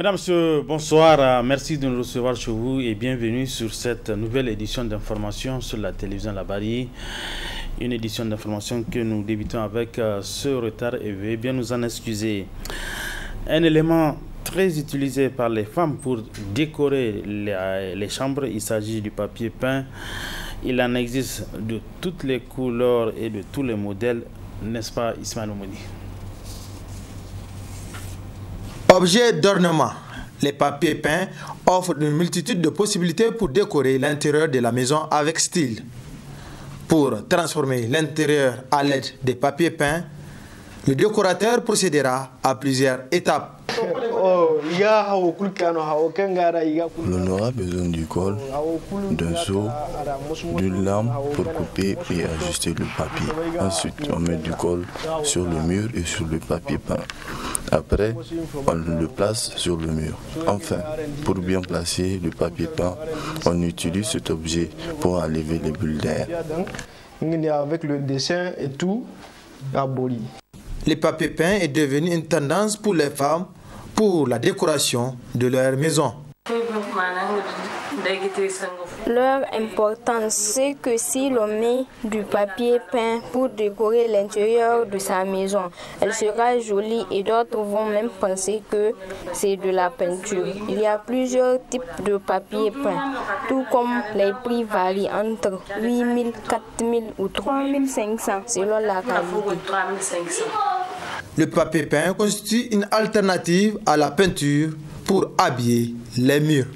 Mesdames, Messieurs, bonsoir. Merci de nous recevoir chez vous et bienvenue sur cette nouvelle édition d'information sur la télévision Labari. Une édition d'information que nous débutons avec ce retard et veuillez bien nous en excuser. Un élément très utilisé par les femmes pour décorer les chambres, il s'agit du papier peint. Il en existe de toutes les couleurs et de tous les modèles, n'est-ce pas Ismaël Oumouni? Objet d'ornement, les papiers peints offrent une multitude de possibilités pour décorer l'intérieur de la maison avec style. Pour transformer l'intérieur à l'aide des papiers peints, le décorateur procédera à plusieurs étapes. L'on aura besoin du col, d'un seau, d'une lame pour couper et ajuster le papier. Ensuite, on met du col sur le mur et sur le papier peint. Après, on le place sur le mur. Enfin, pour bien placer le papier peint, on utilise cet objet pour enlever les bulles d'air. Avec le dessin et tout, aboli. Le papier peint est devenu une tendance pour les femmes pour la décoration de leur maison. Leur importance, c'est que si l'on met du papier peint pour décorer l'intérieur de sa maison, elle sera jolie et d'autres vont même penser que c'est de la peinture. Il y a plusieurs types de papier peint, tout comme les prix varient entre 8 000, 4 000 ou 3 500 selon la qualité. Le papier peint constitue une alternative à la peinture pour habiller les murs.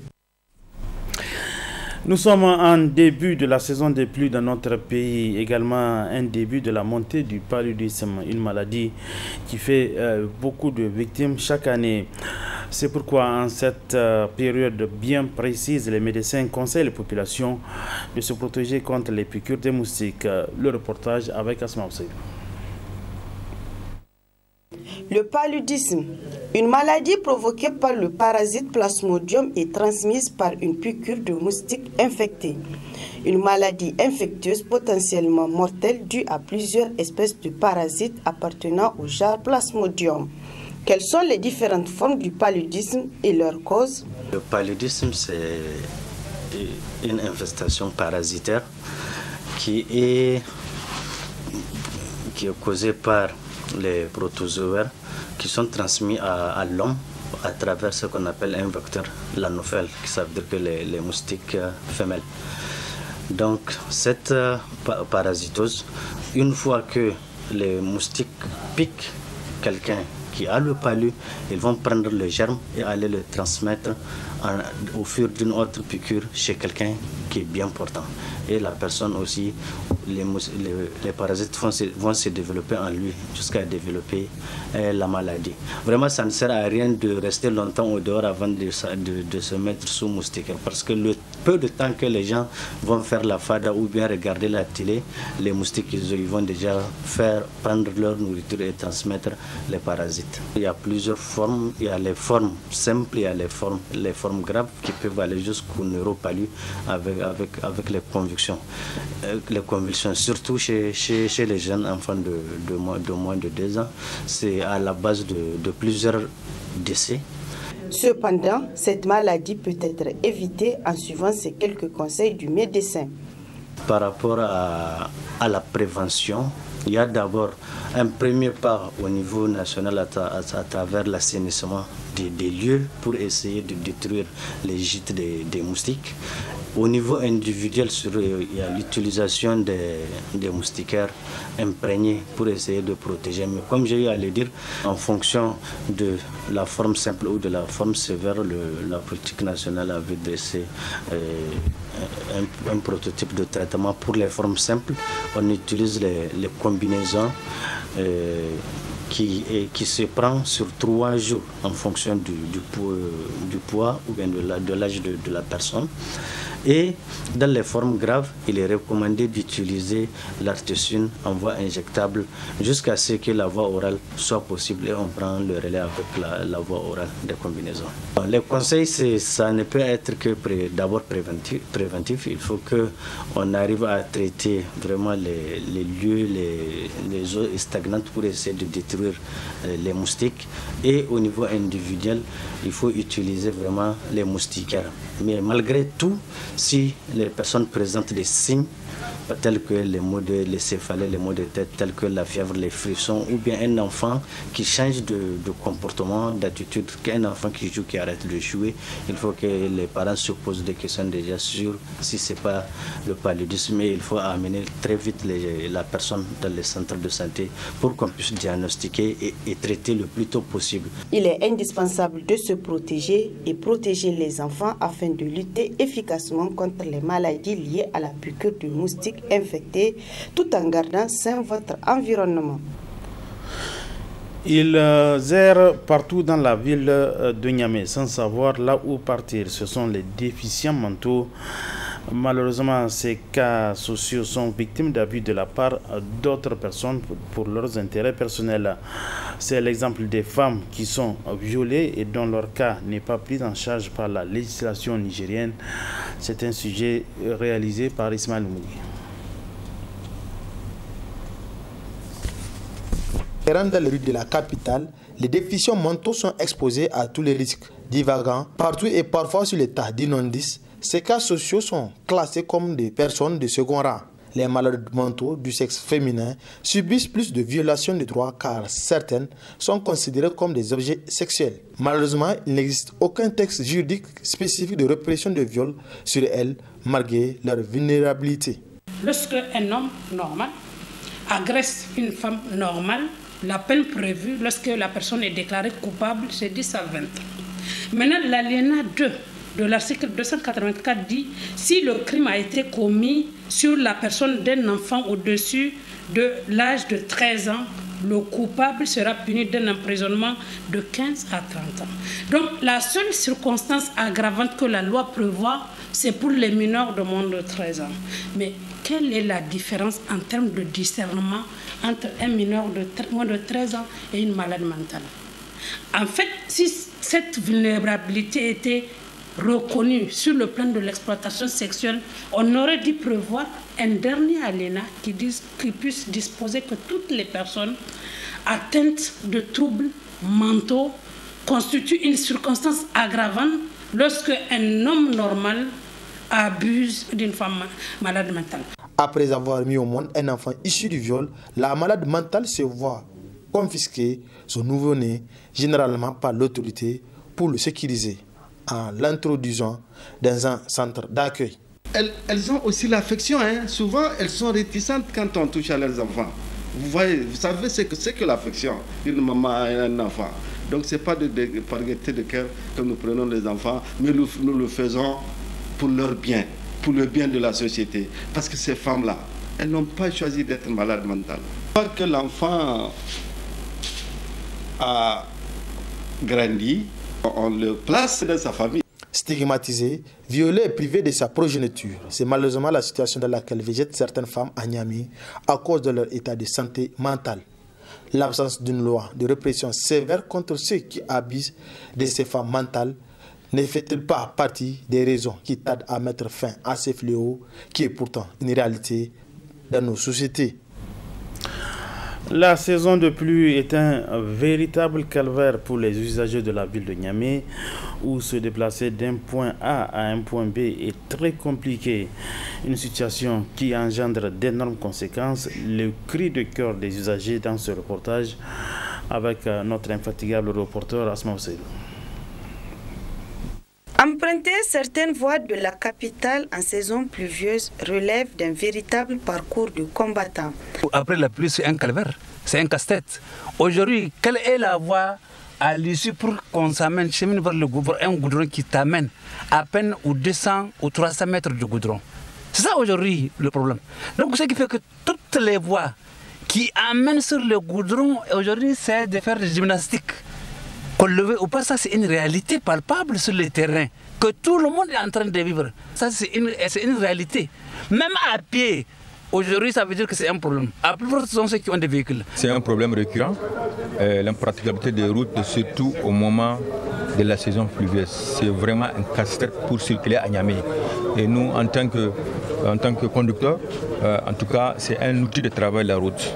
Nous sommes en début de la saison des pluies dans notre pays, également un début de la montée du paludisme, une maladie qui fait beaucoup de victimes chaque année. C'est pourquoi en cette période bien précise, les médecins conseillent les populations de se protéger contre les piqûres des moustiques. Le reportage avec Asma Ousseï. Le paludisme, une maladie provoquée par le parasite Plasmodium et transmise par une piqûre de moustique infecté. Une maladie infectieuse potentiellement mortelle due à plusieurs espèces de parasites appartenant au genre Plasmodium. Quelles sont les différentes formes du paludisme et leurs causes? Le paludisme, c'est une infestation parasitaire qui est causée par les protozoaires qui sont transmis à l'homme à travers ce qu'on appelle un vecteur, l'anophèle, ça veut dire que les moustiques femelles. Donc cette parasitose, une fois que les moustiques piquent quelqu'un qui a le palu, ils vont prendre le germe et aller le transmettre au fur d'une autre piqûre chez quelqu'un qui est bien portant. Et la personne aussi, les parasites vont se développer en lui jusqu'à développer la maladie. Vraiment, ça ne sert à rien de rester longtemps au dehors avant de se mettre sous moustiquaire. Parce que le peu de temps que les gens vont faire la fada ou bien regarder la télé, les moustiques ils vont déjà prendre leur nourriture et transmettre les parasites. Il y a plusieurs formes. Il y a les formes simples, il y a les formes graves qui peuvent aller jusqu'au neuropalu avec les convulsions. Les convulsions, surtout chez les jeunes enfants de moins de 2 ans, c'est à la base de plusieurs décès. Cependant, cette maladie peut être évitée en suivant ces quelques conseils du médecin. Par rapport à la prévention, il y a d'abord un premier pas au niveau national à travers l'assainissement des lieux pour essayer de détruire les gîtes des moustiques. Au niveau individuel, il y a l'utilisation des moustiquaires imprégnés pour essayer de protéger. Mais comme j'ai eu à le dire, en fonction de la forme simple ou de la forme sévère, la politique nationale avait dressé un prototype de traitement. Pour les formes simples, on utilise les combinaisons qui se prend sur 3 jours en fonction du poids ou bien de l'âge de la personne. Et dans les formes graves, il est recommandé d'utiliser l'artésine en voie injectable jusqu'à ce que la voie orale soit possible et on prend le relais avec la voie orale des combinaisons. Les conseils, ça ne peut être que d'abord préventif. Il faut qu'on arrive à traiter vraiment les lieux, les eaux stagnantes pour essayer de détruire les moustiques. Et au niveau individuel, il faut utiliser vraiment les moustiquaires. Mais malgré tout, si les personnes présentent des signes tels que les céphalées, les maux de tête, tels que la fièvre, les frissons, ou bien un enfant qui change de comportement, d'attitude, qu'un enfant qui joue, qui arrête de jouer, il faut que les parents se posent des questions déjà sur si ce n'est pas le paludisme, mais il faut amener très vite la personne dans les centres de santé pour qu'on puisse diagnostiquer et traiter le plus tôt possible. Il est indispensable de se protéger et protéger les enfants afin de lutter efficacement contre les maladies liées à la piqûre de moustiques infectés, tout en gardant sain votre environnement. Ils errent partout dans la ville de Niamey sans savoir là où partir. Ce sont les déficients mentaux. Malheureusement, ces cas sociaux sont victimes d'abus de la part d'autres personnes pour leurs intérêts personnels. C'est l'exemple des femmes qui sont violées et dont leur cas n'est pas pris en charge par la législation nigérienne. C'est un sujet réalisé par Ismaël Mouni. Dans les rues de la capitale, les déficients mentaux sont exposés à tous les risques. Divagant partout et parfois sur les tas d'inondices, ces cas sociaux sont classés comme des personnes de second rang. Les malades mentaux du sexe féminin subissent plus de violations de droits car certaines sont considérées comme des objets sexuels. Malheureusement, il n'existe aucun texte juridique spécifique de répression de viol sur elles, malgré leur vulnérabilité. Lorsque un homme normal agresse une femme normale, la peine prévue lorsque la personne est déclarée coupable, c'est 10 à 20 ans. Maintenant, l'alinéa 2 de l'article 284 dit si le crime a été commis sur la personne d'un enfant au-dessus de l'âge de 13 ans, le coupable sera puni d'un emprisonnement de 15 à 30 ans. Donc, la seule circonstance aggravante que la loi prévoit, c'est pour les mineurs de moins de 13 ans. Mais quelle est la différence en termes de discernement entre un mineur de moins de 13 ans et une malade mentale? En fait, si cette vulnérabilité était reconnue sur le plan de l'exploitation sexuelle, on aurait dû prévoir un dernier alinéa qui puisse disposer que toutes les personnes atteintes de troubles mentaux constituent une circonstance aggravante lorsque un homme normal abuse d'une femme malade mentale. Après avoir mis au monde un enfant issu du viol, la malade mentale se voit confisquer son nouveau-né, généralement par l'autorité, pour le sécuriser, en l'introduisant dans un centre d'accueil. Elles ont aussi l'affection, hein. Souvent elles sont réticentes quand on touche à leurs enfants. Vous savez ce que c'est que l'affection d'une maman à un enfant. Donc ce n'est pas par gaieté de cœur que nous prenons les enfants, mais nous le faisons pour leur bien, pour le bien de la société. Parce que ces femmes-là, elles n'ont pas choisi d'être malades mentales. Une fois que l'enfant a grandi, on le place dans sa famille. Stigmatisé, violé et privé de sa progéniture, c'est malheureusement la situation dans laquelle végètent certaines femmes à Niamey à cause de leur état de santé mentale. L'absence d'une loi de répression sévère contre ceux qui abusent de ces femmes mentales ne fait-il pas partie des raisons qui tardent à mettre fin à ces fléaux qui est pourtant une réalité dans nos sociétés? La saison de pluie est un véritable calvaire pour les usagers de la ville de Niamey, où se déplacer d'un point A à un point B est très compliqué. Une situation qui engendre d'énormes conséquences. Le cri de cœur des usagers dans ce reportage avec notre infatigable reporter Asma Ousseïdou. Emprunter certaines voies de la capitale en saison pluvieuse relève d'un véritable parcours de combattant. Après la pluie, c'est un calvaire, c'est un casse-tête. Aujourd'hui, quelle est la voie à l'issue pour qu'on s'amène, chemine vers le goudron, un goudron qui t'amène à peine aux 200 ou 300 mètres de goudron? C'est ça aujourd'hui le problème. Donc ce qui fait que toutes les voies qui amènent sur le goudron, aujourd'hui, c'est de faire des gymnastiques. Qu'on le veut ou pas, ça c'est une réalité palpable sur le terrain, que tout le monde est en train de vivre. Ça c'est une réalité. Même à pied, aujourd'hui ça veut dire que c'est un problème. À plus forte raison ceux qui ont des véhicules. C'est un problème récurrent, l'impraticabilité des routes, surtout au moment de la saison pluvieuse. C'est vraiment un casse-tête pour circuler à Niamey. Et nous, en tant que conducteurs, en tout cas, c'est un outil de travail la route.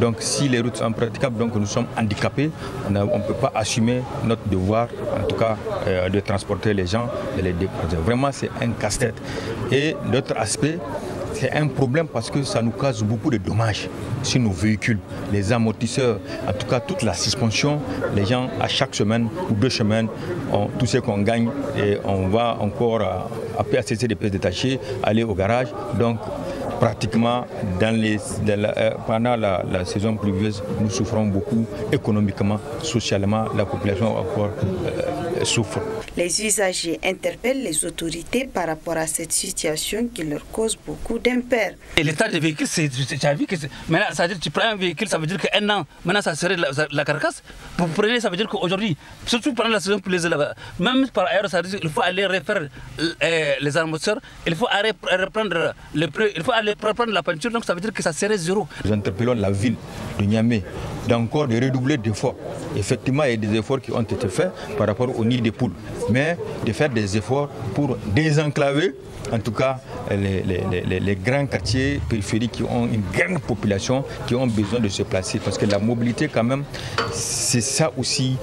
Donc si les routes sont praticables, donc nous sommes handicapés, on ne peut pas assumer notre devoir, en tout cas de transporter les gens, de les déposer. Vraiment c'est un casse-tête. Et l'autre aspect, c'est un problème parce que ça nous cause beaucoup de dommages sur nos véhicules, les amortisseurs, en tout cas toute la suspension. Les gens à chaque semaine ou 2 semaines, tout ce qu'on gagne et on va encore après accéder des pièces détachées, aller au garage. Donc pratiquement pendant la saison pluvieuse, nous souffrons beaucoup économiquement, socialement, la population encore souffre. Les usagers interpellent les autorités par rapport à cette situation qui leur cause beaucoup d'impair. Et l'état des véhicules, tu as vu que maintenant, ça veut dire que tu prends un véhicule, ça veut dire qu'un an, maintenant ça serait la carcasse. Vous prenez, ça veut dire qu'aujourd'hui, surtout pendant la saison pluvieuse, même par ailleurs, ça veut dire qu'il faut aller refaire les amortisseurs, il faut aller reprendre le prix, il faut aller reprendre la peinture, donc ça veut dire que ça serait zéro. Nous interpellons la ville de Niamey d'encore de redoubler d'efforts. Effectivement, il y a des efforts qui ont été faits par rapport au nid des poules, mais de faire des efforts pour désenclaver en tout cas les grands quartiers périphériques qui ont une grande population, qui ont besoin de se placer. Parce que la mobilité quand même, c'est ça aussi.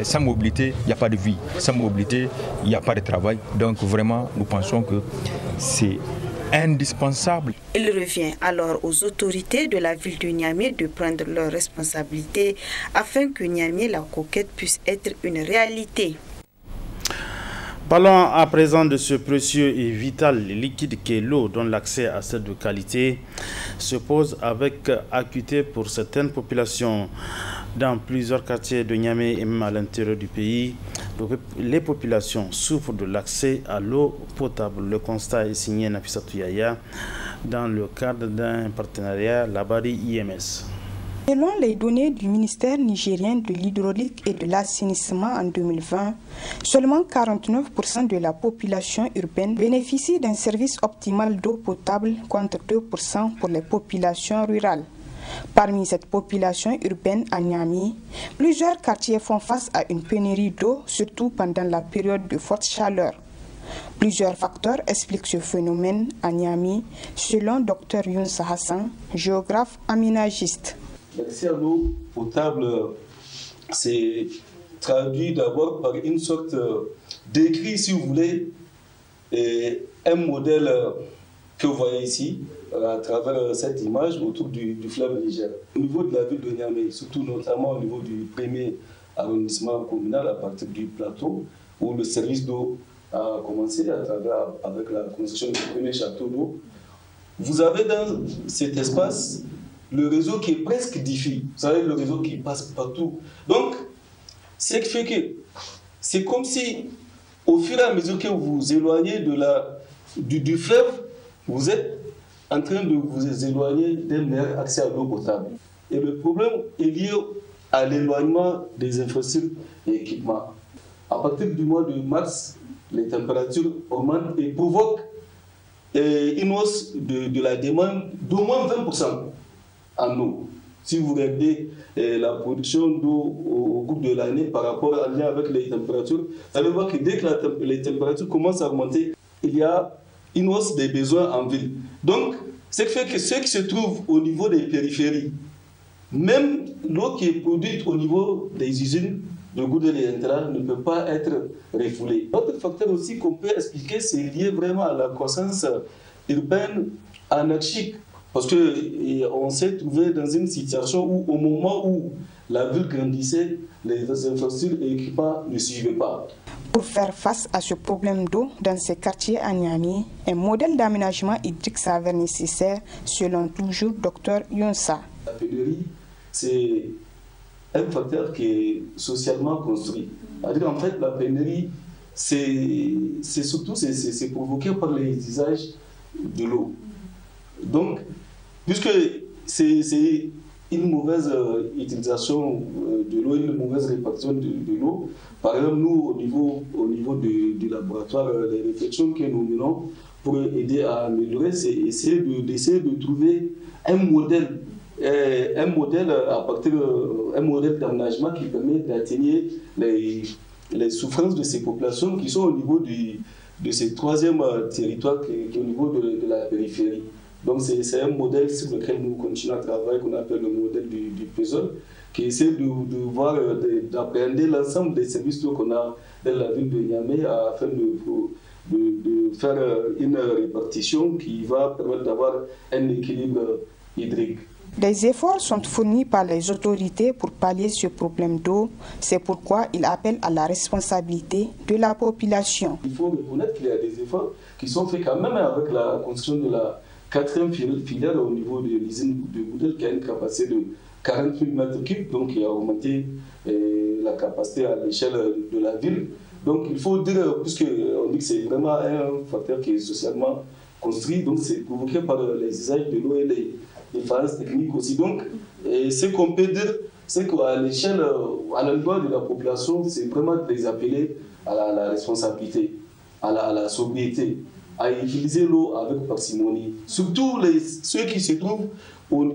Sans mobilité, il n'y a pas de vie. Sans mobilité, il n'y a pas de travail. Donc vraiment, nous pensons que c'est indispensable. Il revient alors aux autorités de la ville de Niamey de prendre leurs responsabilités afin que Niamey la coquette puisse être une réalité. Parlons à présent de ce précieux et vital liquide qu'est l'eau, dont l'accès à cette de qualité se pose avec acuité pour certaines populations. Dans plusieurs quartiers de Niamey et même à l'intérieur du pays, les populations souffrent de l'accès à l'eau potable. Le constat est signé Nafissatou Yaya dans le cadre d'un partenariat Labari-IMS. Selon les données du ministère nigérien de l'hydraulique et de l'assainissement en 2020, seulement 49% de la population urbaine bénéficie d'un service optimal d'eau potable contre 2% pour les populations rurales. Parmi cette population urbaine à Niamey, plusieurs quartiers font face à une pénurie d'eau, surtout pendant la période de forte chaleur. Plusieurs facteurs expliquent ce phénomène à Niamey, selon Dr Younsa Hassan, géographe aménagiste. L'accès à l'eau potable, c'est traduit d'abord par une sorte d'écrit, si vous voulez, et un modèle que vous voyez ici, à travers cette image autour du fleuve Niger. Au niveau de la ville de Niamey, surtout notamment au niveau du premier arrondissement communal, à partir du plateau, où le service d'eau a commencé avec la construction du premier château d'eau, vous avez dans cet espace le réseau qui est presque diffus. Vous savez, le réseau qui passe partout. Donc, ce qui fait que c'est comme si, au fur et à mesure que vous vous éloignez du fleuve, vous êtes en train de vous éloigner d'un meilleur accès à l'eau potable. Et le problème est lié à l'éloignement des infrastructures et équipements. À partir du mois de mars, les températures augmentent et provoquent une hausse de la demande d'au moins 20% en eau. Si vous regardez la production d'eau au cours de l'année par rapport en lien avec les températures, vous allez voir que dès que les températures commencent à augmenter, il y a une hausse des besoins en ville. Donc, ce qui fait que ceux qui se trouvent au niveau des périphéries, même l'eau qui est produite au niveau des usines de Goudel et Intra ne peut pas être refoulée. Autre facteur aussi qu'on peut expliquer, c'est lié vraiment à la croissance urbaine anarchique. Parce qu'on s'est trouvé dans une situation où, au moment où la ville grandissait, les infrastructures et équipements ne suivaient pas. Pour faire face à ce problème d'eau dans ces quartiers à Niamey, un modèle d'aménagement hydrique s'avère nécessaire, selon toujours Dr Younsa. La pénurie, c'est un facteur qui est socialement construit. C'est-à-dire, en fait, la pénurie, c'est provoqué par les usages de l'eau. Donc, puisque c'est une mauvaise utilisation de l'eau, une mauvaise répartition de l'eau. Par exemple, nous, au niveau du laboratoire, les réflexions que nous menons pour aider à améliorer, c'est d'essayer de trouver un modèle d'aménagement qui permet d'atténuer les souffrances de ces populations qui sont au niveau de ces troisième territoires qui est au niveau de la périphérie. Donc c'est un modèle sur lequel nous continuons à travailler, qu'on appelle le modèle du PESOL, qui essaie d'appréhender l'ensemble des services qu'on a dans la ville de Niamey afin de faire une répartition qui va permettre d'avoir un équilibre hydrique. Des efforts sont fournis par les autorités pour pallier ce problème d'eau. C'est pourquoi il appelle à la responsabilité de la population. Il faut reconnaître qu'il y a des efforts qui sont faits quand même avec la construction de la 4e filière au niveau de l'usine de Goudel qui a une capacité de 40 000 m3, donc qui a augmenté la capacité à l'échelle de la ville. Donc il faut dire, puisqu'on dit que c'est vraiment un facteur qui est socialement construit, donc c'est provoqué par les usages de l'eau et les différences techniques aussi. Donc ce qu'on peut dire, c'est qu'à l'échelle, à l'endroit de la population, c'est vraiment de les appeler à la responsabilité, à la sobriété, à utiliser l'eau avec parcimonie. Surtout ceux qui se trouvent,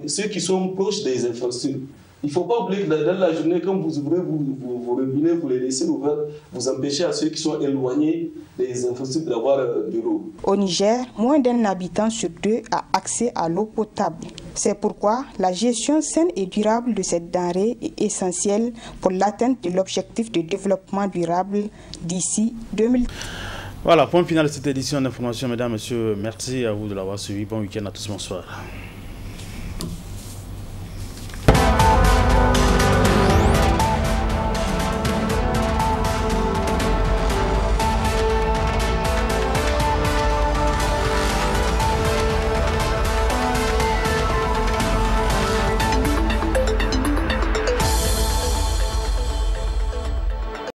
ceux qui sont proches des infrastructures. Il ne faut pas oublier que dans la journée, quand vous ouvrez vos robinets, vous les laissez ouverts, vous empêchez à ceux qui sont éloignés des infrastructures d'avoir de l'eau. Au Niger, moins d'un habitant sur deux a accès à l'eau potable. C'est pourquoi la gestion saine et durable de cette denrée est essentielle pour l'atteinte de l'objectif de développement durable d'ici 2030. Voilà, point final de cette édition d'information, mesdames, messieurs. Merci à vous de l'avoir suivi. Bon week-end à tous, bonsoir.